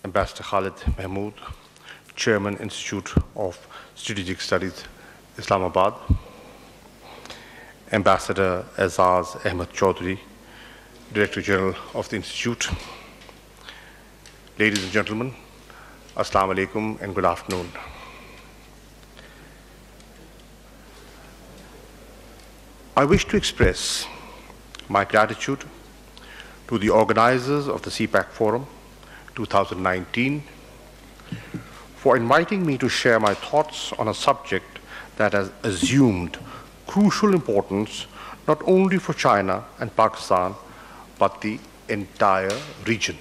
Ambassador Khalid Mahmood, Chairman, Institute of Strategic Studies, Islamabad, Ambassador Azaz Ahmed Chaudhry, Director General of the Institute. Ladies and gentlemen, Assalamu alaikum and good afternoon. I wish to express my gratitude to the organizers of the CPAC Forum 2019 for inviting me to share my thoughts on a subject that has assumed crucial importance not only for China and Pakistan, but the entire region.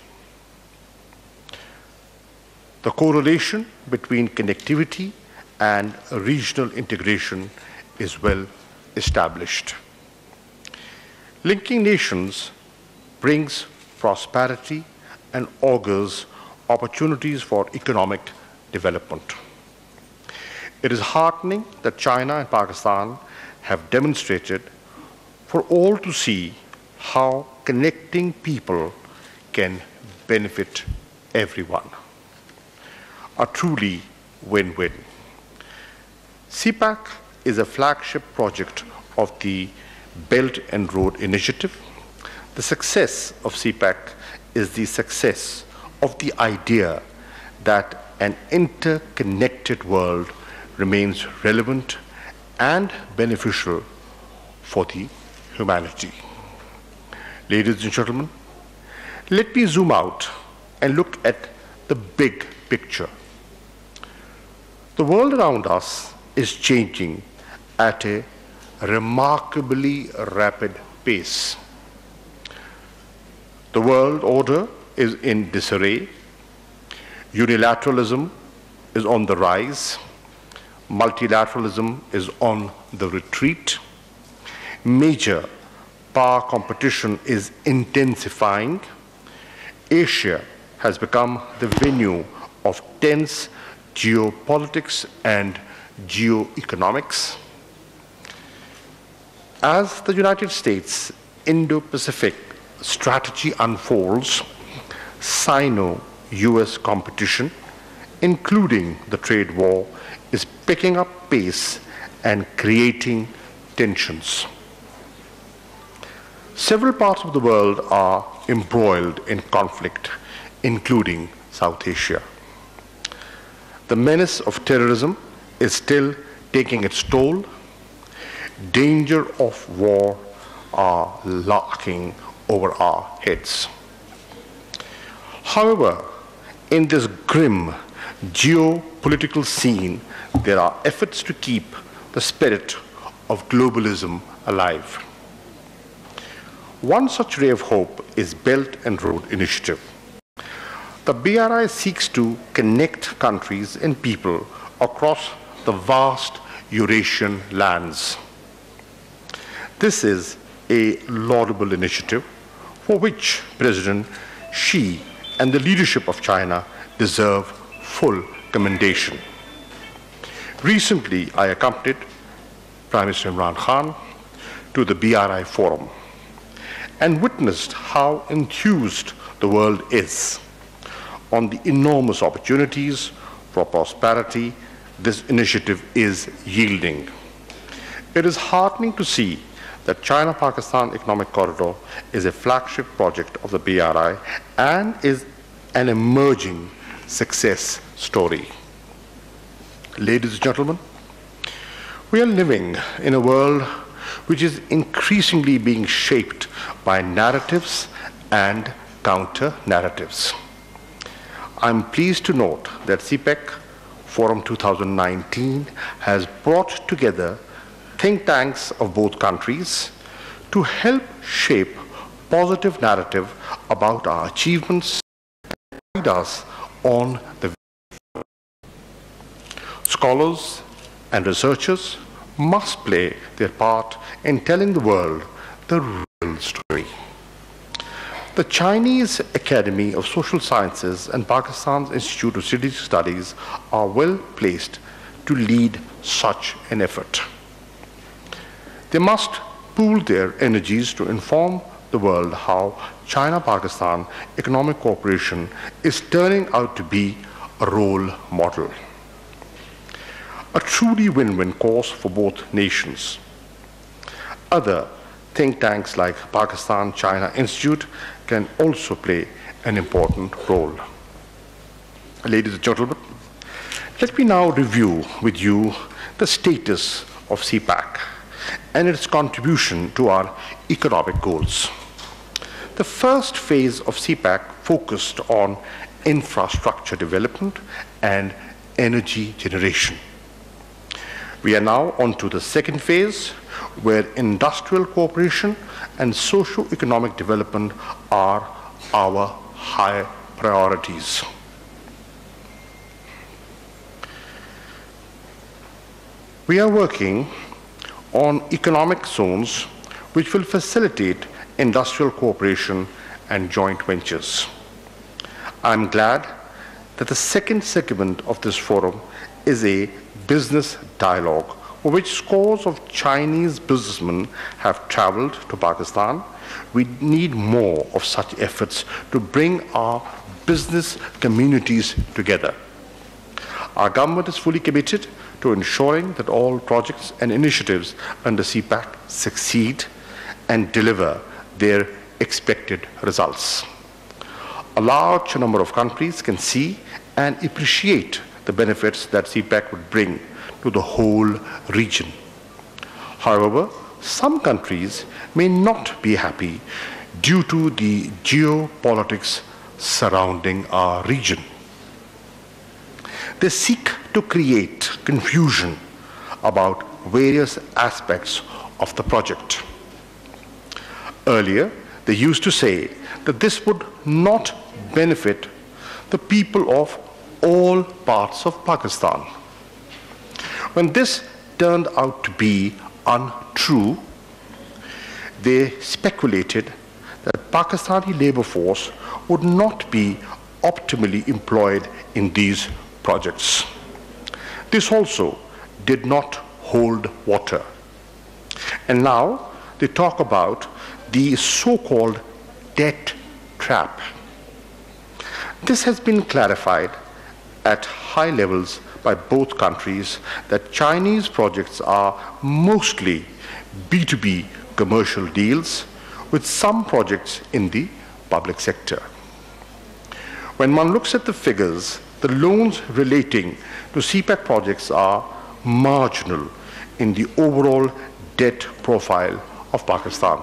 The correlation between connectivity and regional integration is well established. Linking nations brings prosperity and augurs opportunities for economic development. It is heartening that China and Pakistan have demonstrated for all to see how connecting people can benefit everyone. A truly win-win. CPAC is a flagship project of the Belt and Road Initiative. The success of CPAC is the success of the idea that an interconnected world remains relevant and beneficial for the humanity. Ladies and gentlemen, let me zoom out and look at the big picture. The world around us is changing at a remarkably rapid pace. The world order is in disarray. Unilateralism is on the rise. Multilateralism is on the retreat. Major power competition is intensifying. Asia has become the venue of tense geopolitics and geoeconomics. As the United States Indo-Pacific strategy unfolds, Sino-US competition, including the trade war, is picking up pace and creating tensions. Several parts of the world are embroiled in conflict, including South Asia. The menace of terrorism is still taking its toll. Danger of war are lurking over our heads. However, in this grim geopolitical scene, there are efforts to keep the spirit of globalism alive. One such ray of hope is Belt and Road Initiative. The BRI seeks to connect countries and people across the vast Eurasian lands. This is a laudable initiative for which President Xi and the leadership of China deserve full commendation. Recently, I accompanied Prime Minister Imran Khan to the BRI Forum and witnessed how enthused the world is on the enormous opportunities for prosperity this initiative is yielding. It is heartening to see that China-Pakistan Economic Corridor is a flagship project of the BRI and is an emerging success story. Ladies and gentlemen, we are living in a world which is increasingly being shaped by narratives and counter-narratives. I'm pleased to note that CPEC Forum 2019 has brought together think tanks of both countries to help shape positive narrative about our achievements and guide us on the way. Scholars and researchers must play their part in telling the world the real story. The Chinese Academy of Social Sciences and Pakistan's Institute of Strategic Studies are well placed to lead such an effort. They must pool their energies to inform the world how China-Pakistan economic cooperation is turning out to be a role model. A truly win-win course for both nations. Other think tanks like Pakistan-China Institute can also play an important role. Ladies and gentlemen, let me now review with you the status of CPAC and its contribution to our economic goals. The first phase of CPAC focused on infrastructure development and energy generation. We are now on to the second phase, where industrial cooperation and socio-economic development are our high priorities. We are working on economic zones which will facilitate industrial cooperation and joint ventures. I'm glad that the second segment of this forum is a business dialogue, for which scores of Chinese businessmen have traveled to Pakistan. We need more of such efforts to bring our business communities together. Our government is fully committed to ensuring that all projects and initiatives under CPAC succeed and deliver their expected results. A large number of countries can see and appreciate the benefits that CPAC would bring to the whole region. However, some countries may not be happy due to the geopolitics surrounding our region. They seek to create confusion about various aspects of the project. Earlier, they used to say that this would not benefit the people of all parts of Pakistan. When this turned out to be untrue, they speculated that Pakistani labor force would not be optimally employed in these projects. This also did not hold water. And now they talk about the so-called debt trap. This has been clarified at high levels by both countries that Chinese projects are mostly B2B commercial deals, with some projects in the public sector. When one looks at the figures, the loans relating to CPAC projects are marginal in the overall debt profile of Pakistan.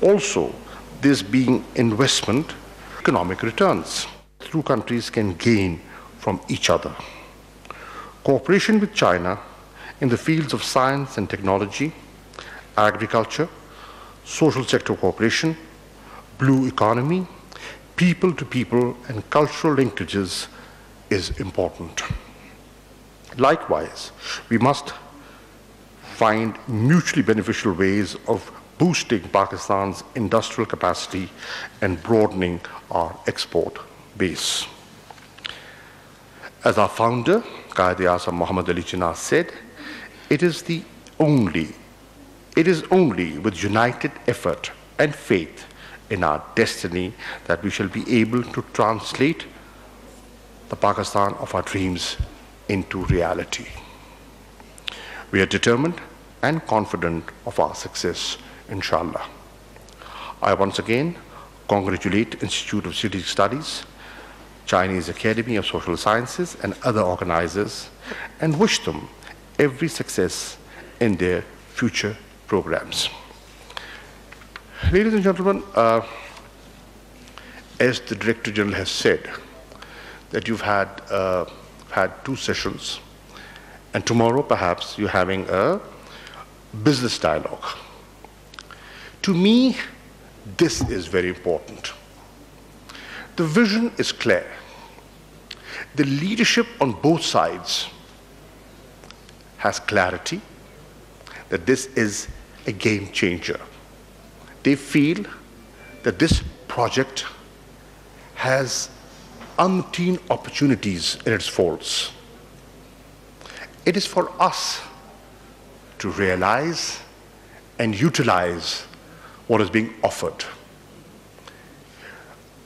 Also, this being investment, economic returns. Two countries can gain from each other. Cooperation with China in the fields of science and technology, agriculture, social sector cooperation, blue economy, people-to-people and cultural linkages is important. Likewise, we must find mutually beneficial ways of boosting Pakistan's industrial capacity and broadening our export base. As our founder, Quaid-e-Azam Muhammad Ali Jinnah said, it is only with united effort and faith in our destiny that we shall be able to translate the Pakistan of our dreams into reality. We are determined and confident of our success, inshallah. I once again congratulate Institute of Strategic Studies, Chinese Academy of Social Sciences, and other organizers, and wish them every success in their future programs. Ladies and gentlemen, as the Director General has said, that you've had two sessions, and tomorrow perhaps you're having a business dialogue. To me, this is very important. The vision is clear. The leadership on both sides has clarity that this is a game changer. They feel that this project has umpteen opportunities in its folds. It is for us to realize and utilize what is being offered.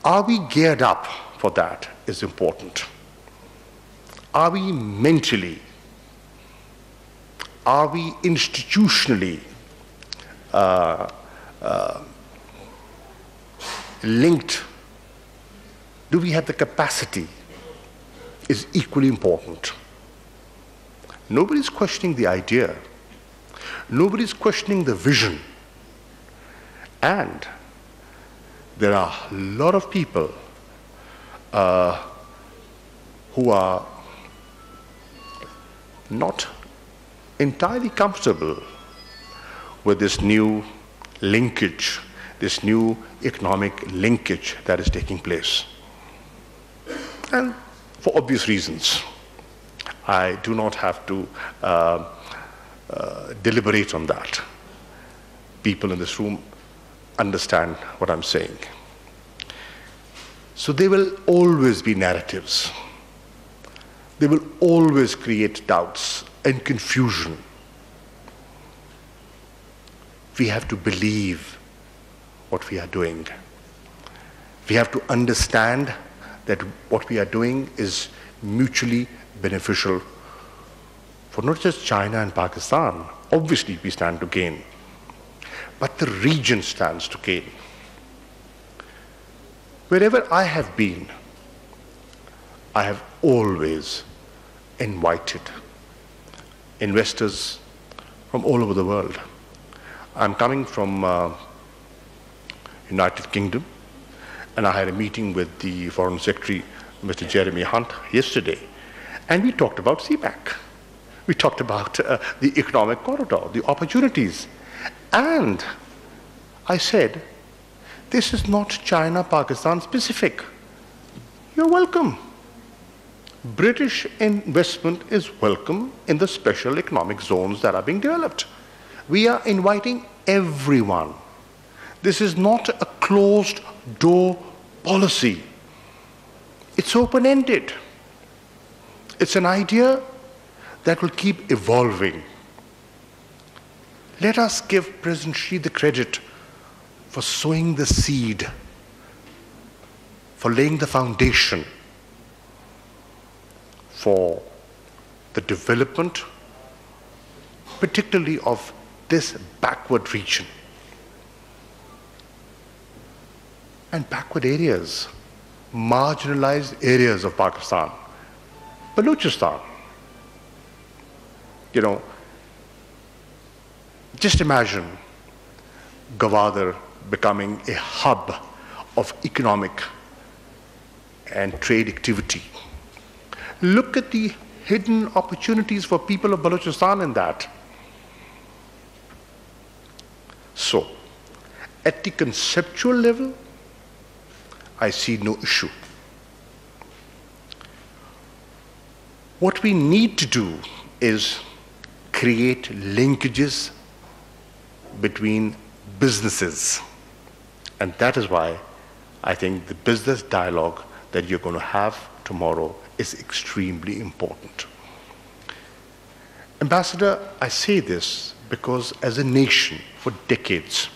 Are we geared up for that is important. Are we mentally, are we institutionally linked? Do we have the capacity? Is equally important. Nobody's questioning the idea. Nobody's questioning the vision. And there are a lot of people who are not entirely comfortable with this new linkage, this new economic linkage that is taking place. And for obvious reasons, I do not have to deliberate on that. People in this room understand what I'm saying. So there will always be narratives. They will always create doubts and confusion. We have to believe what we are doing. We have to understand that what we are doing is mutually beneficial for not just China and Pakistan. Obviously, we stand to gain, but the region stands to gain. Wherever I have been, I have always invited investors from all over the world. I'm coming from United Kingdom, and I had a meeting with the Foreign Secretary, Mr. Jeremy Hunt, yesterday, and we talked about CPEC. We talked about the economic corridor, the opportunities. And I said, this is not China-Pakistan specific. You're welcome. British investment is welcome in the special economic zones that are being developed. We are inviting everyone. This is not a closed door policy. It's open-ended. It's an idea that will keep evolving. Let us give President Xi the credit for sowing the seed, for laying the foundation for the development, particularly of this backward region. And backward areas, marginalized areas of Pakistan, Balochistan. You know, just imagine Gwadar becoming a hub of economic and trade activity. Look at the hidden opportunities for people of Balochistan in that. So, at the conceptual level, I see no issue. What we need to do is create linkages between businesses. And that is why I think the business dialogue that you're going to have tomorrow is extremely important. Ambassador, I say this because as a nation, for decades,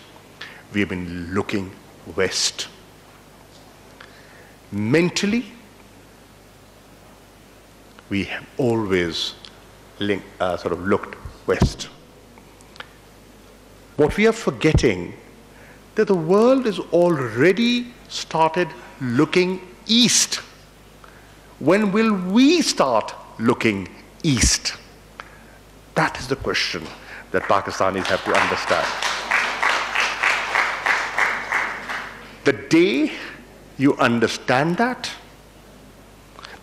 we have been looking west. Mentally, we have always sort of looked west. What we are forgetting, that the world is already started looking east. When will we start looking east? That is the question that Pakistanis have to understand. The day you understand that,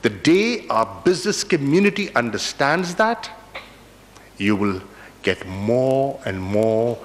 the day our business community understands that, you will get more and more